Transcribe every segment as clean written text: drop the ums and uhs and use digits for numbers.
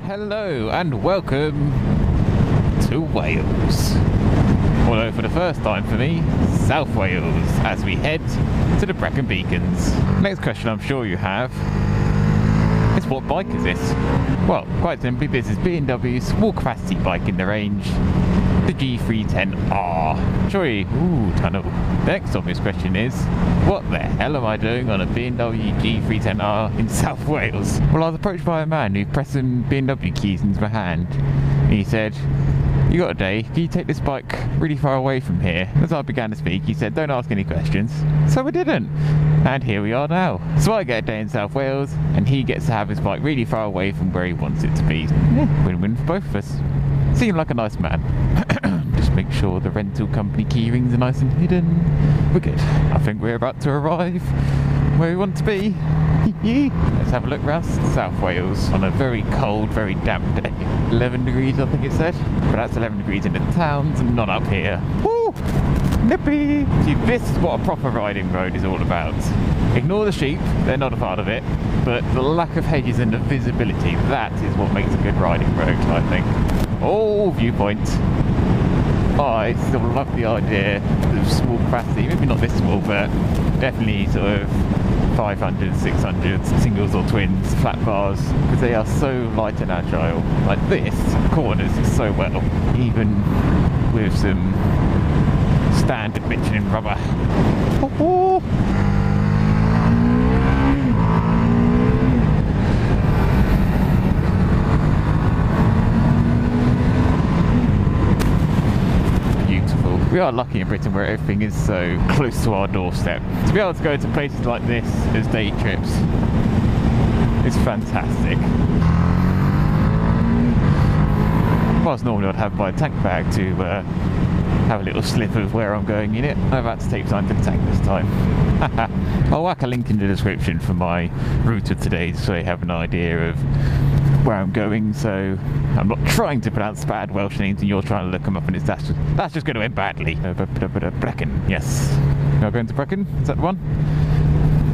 Hello and welcome to Wales. Although for the first time for me, South Wales, as we head to the Brecon Beacons. Next question I'm sure you have is, what bike is this? Well, quite simply, this is BMW's small capacity bike in the range, the G310R. Sorry, Tuono. The next obvious question is, what the hell am I doing on a BMW G310R in South Wales? Well, I was approached by a man who pressed some BMW keys into my hand. And he said, "You got a day, can you take this bike really far away from here?" As I began to speak, he said, "Don't ask any questions." So I didn't. And here we are now. So I get a day in South Wales, and he gets to have his bike really far away from where he wants it to be. Yeah, win-win for both of us. Seemed like a nice man. Just make sure the rental company key rings are nice and hidden. We're good. I think we're about to arrive where we want to be. Let's have a look around South Wales on a very cold, very damp day. 11 degrees I think it said, but that's 11 degrees in the towns and not up here. Woo! Nippy! See, this is what a proper riding road is all about. Ignore the sheep, they're not a part of it, but the lack of hedges and the visibility, that is what makes a good riding road, I think. Oh, viewpoint. I still love the idea of small capacity, maybe not this small, but definitely sort of 500, 600 singles or twins, flat bars, because they are so light and agile. Like this, corners so well, even with some standard Michelin rubber. Oh. We are lucky in Britain where everything is so close to our doorstep. To be able to go to places like this as day trips is fantastic. Whilst normally I'd have my tank bag to have a little slip of where I'm going in it, I've had to take time to the tank this time. I'll whack a link in the description for my route of today so you have an idea of where I'm going, so I'm not trying to pronounce bad Welsh names and you're trying to look them up and that's just going to end badly. Brecon, yes. Now going to Brecon, is that the one?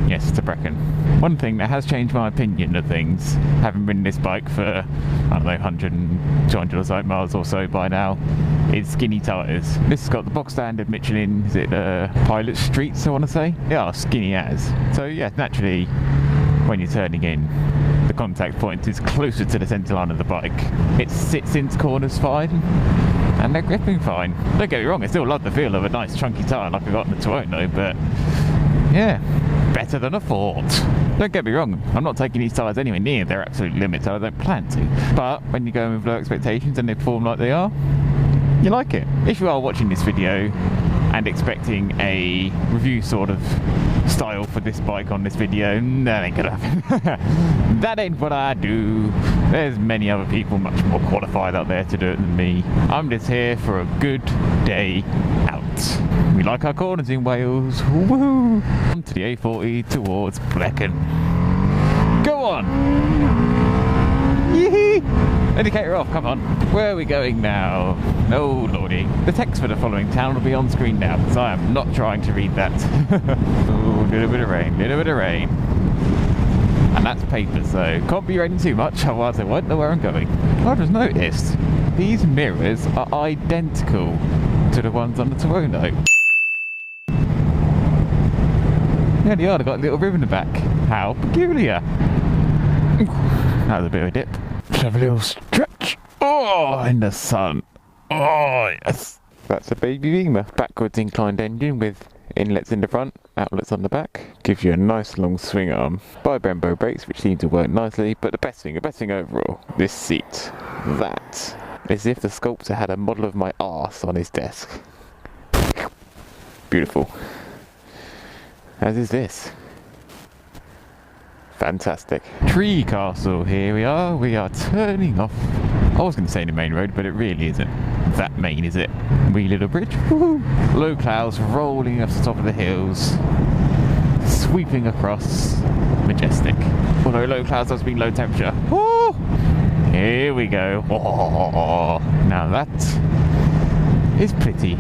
Yes, to Brecon. One thing that has changed my opinion of things, having ridden this bike for, I don't know, 100 and 200 or so miles or so by now, is skinny tyres. This has got the box standard Michelin, is it Pilot Streets I want to say? Yeah, skinny as. So yeah, naturally, when you're turning in, the contact point is closer to the centre line of the bike. It sits into corners fine, and they're gripping fine. Don't get me wrong, I still love the feel of a nice chunky tyre like I got in the Tuono, but yeah, better than I thought. Don't get me wrong, I'm not taking these tyres anywhere near their absolute limit, so I don't plan to. But when you go in with low expectations and they perform like they are, you like it. If you are watching this video and expecting a review sort of style for this bike on this video, that ain't gonna happen. That ain't what I do. There's many other people much more qualified out there to do it than me. I'm just here for a good day out. We like our corners in Wales. Woo! On to the A40 towards Brecon. Go on! Yee-hee! Indicator off, come on. Where are we going now? Oh lordy. The text for the following town will be on screen now, because I am not trying to read that. Oh, little bit of rain, little bit of rain. And that's paper, so can't be raining too much, otherwise I won't know where I'm going. I've just noticed, these mirrors are identical to the ones on the Tuono. Yeah, they are, they've got a little rib in the back. How peculiar. That was a bit of a dip. Let's have a little stretch. Oh, in the sun. Oh, yes. That's a baby Beamer. Backwards inclined engine with inlets in the front, outlets on the back. Gives you a nice long swing arm. By Brembo brakes, which seem to work nicely. But the best thing overall, this seat. That. As if the sculptor had a model of my arse on his desk. Beautiful. As is this. Fantastic. Tree Castle, here we are turning off. I was going to say the main road, but it really isn't that main, is it? Wee little bridge. Woo-hoo. Low clouds rolling off the top of the hills, sweeping across, majestic. Although low clouds does mean low temperature. Woo! Here we go. Oh, now that is pretty.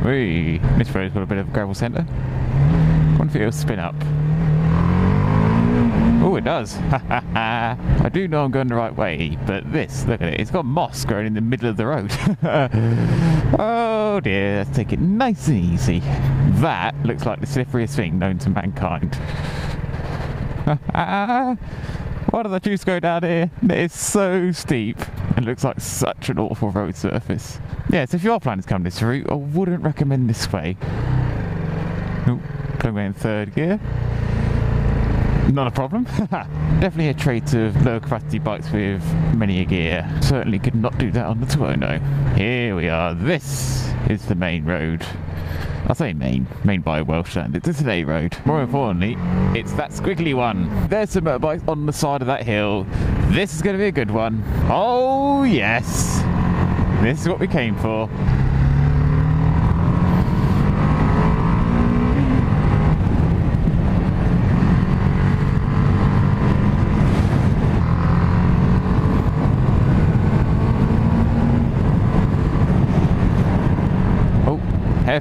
Whee. This road's got a bit of a gravel centre. I wonder if it'll spin up. Oh, it it does. I do know I'm going the right way, but this, look at it, it's got moss growing in the middle of the road. Oh dear, let's take it nice and easy. That looks like the slipperiest thing known to mankind. Why did I choose to go down here? It is so steep and looks like such an awful road surface. Yeah, so if you are planning to come this route, I wouldn't recommend this way. Oh, going in third gear. Not a problem. Definitely a trait of low capacity bikes with many a gear. Certainly could not do that on the Tuono. Here we are. This is the main road. I say main by a Welsh standard. It's a road. More importantly, it's that squiggly one. There's some motorbikes on the side of that hill. This is going to be a good one. Oh yes, this is what we came for.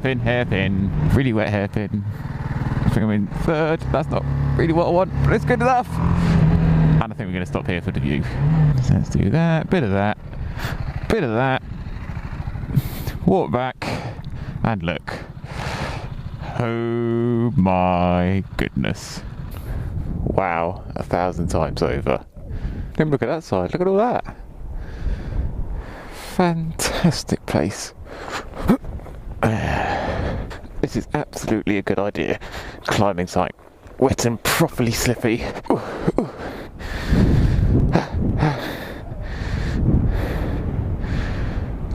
Hairpin, really wet hairpin. I think I'm in third. That's not really what I want, but it's good enough. And I think we're going to stop here for the view. So let's do that, bit of that, bit of that. Walk back, and look. Oh my goodness. Wow, 1,000 times over. Then look at that side, look at all that. Fantastic place. This is absolutely a good idea. Climbing site, wet and properly slippy. Ooh, ooh.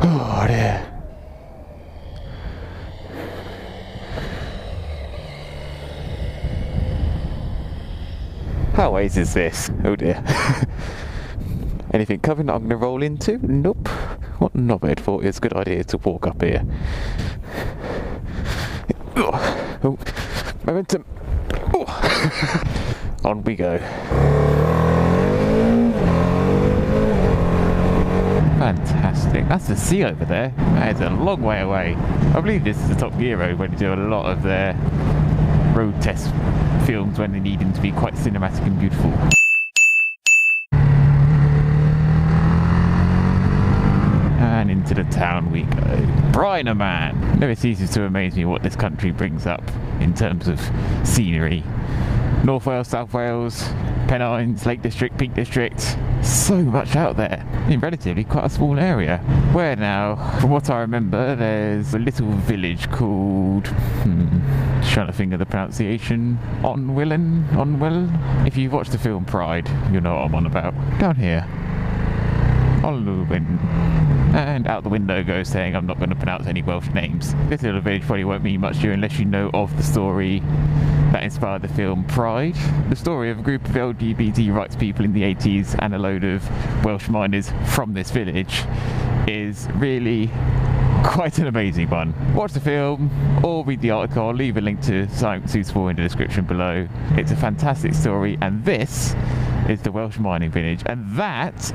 Oh dear. How ways is this? Oh dear. Anything coming that I'm going to roll into? Nope. What a knobhead thought it's a good idea to walk up here. Oh, momentum. Oh. On we go. Fantastic. That's the sea over there. That is a long way away. I believe this is the Top Gear road where they do a lot of their road test films when they need them to be quite cinematic and beautiful. And into the town we go. Brecon man! Never ceases to amaze me what this country brings up in terms of scenery. North Wales, South Wales, Pennines, Lake District, Peak District. So much out there in relatively quite a small area. Where now, from what I remember, there's a little village called... trying to think of the pronunciation. Onwell? If you've watched the film Pride, you'll know what I'm on about. Down here. And out the window goes saying I'm not going to pronounce any Welsh names. This little village probably won't mean much to you unless you know of the story that inspired the film Pride. The story of a group of LGBT rights people in the 80s and a load of Welsh miners from this village is really quite an amazing one. Watch the film or read the article. I'll leave a link to something suitable in the description below. It's a fantastic story, and this is the Welsh mining village, and that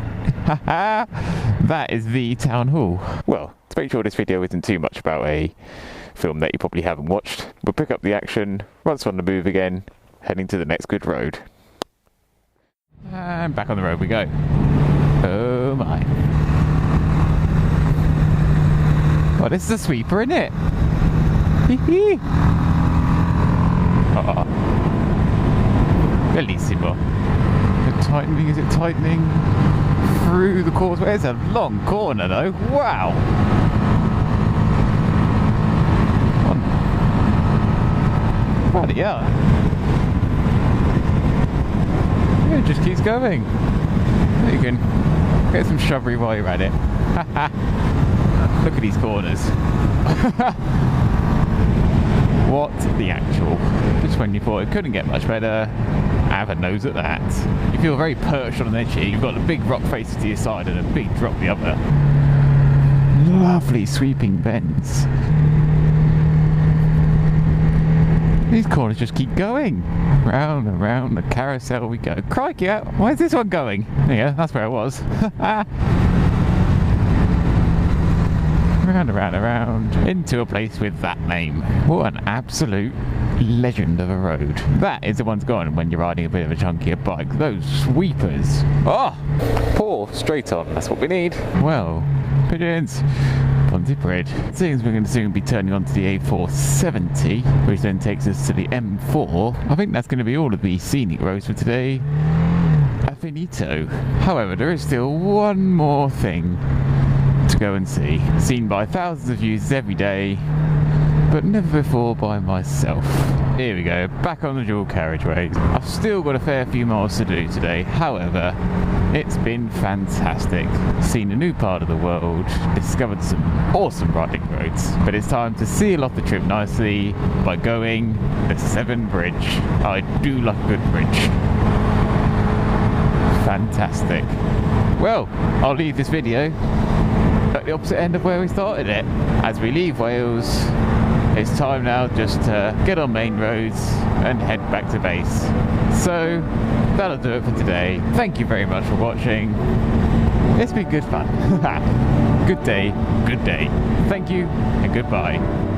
that is the town hall. Well, to make sure this video isn't too much about a film that you probably haven't watched, we'll pick up the action once we're on the move again, heading to the next good road. And back on the road we go. Oh my. Oh, this is a sweeper, isn't it? Hee. Bellissimo. Tightening, is it tightening through the causeway? It's a long corner though. Wow. Bloody hell. Yeah, it just keeps going. You can get some shrubbery while you're at it. Look at these corners. What the actual? Just when you thought it couldn't get much better, have a nose at that. You feel very perched on an edge here. You've got a big rock face to your side and a big drop the other. Lovely sweeping bends. These corners just keep going. Round and round the carousel we go. Crikey, why is this one going? Yeah, that's where I was. Round and round and round into a place with that name. What an absolute legend of a road. That is the one's gone when you're riding a bit of a chunkier bike. Those sweepers. Oh! Pour straight on. That's what we need. Well, pigeons. Ponzi bread. Seeing as we're going to soon be turning onto the A470, which then takes us to the M4, I think that's going to be all of the scenic roads for today. Finito. However, there is still one more thing to go and see. Seen by thousands of users every day, but never before by myself. Here we go, back on the dual carriageways. I've still got a fair few miles to do today. However, it's been fantastic. Seen a new part of the world, discovered some awesome riding roads. But it's time to seal off the trip nicely by going the Severn Bridge. I do like a good bridge. Fantastic. Well, I'll leave this video at the opposite end of where we started it. As we leave Wales, it's time now just to get on main roads and head back to base. So, that'll do it for today. Thank you very much for watching. It's been good fun. Good day, good day. Thank you and goodbye.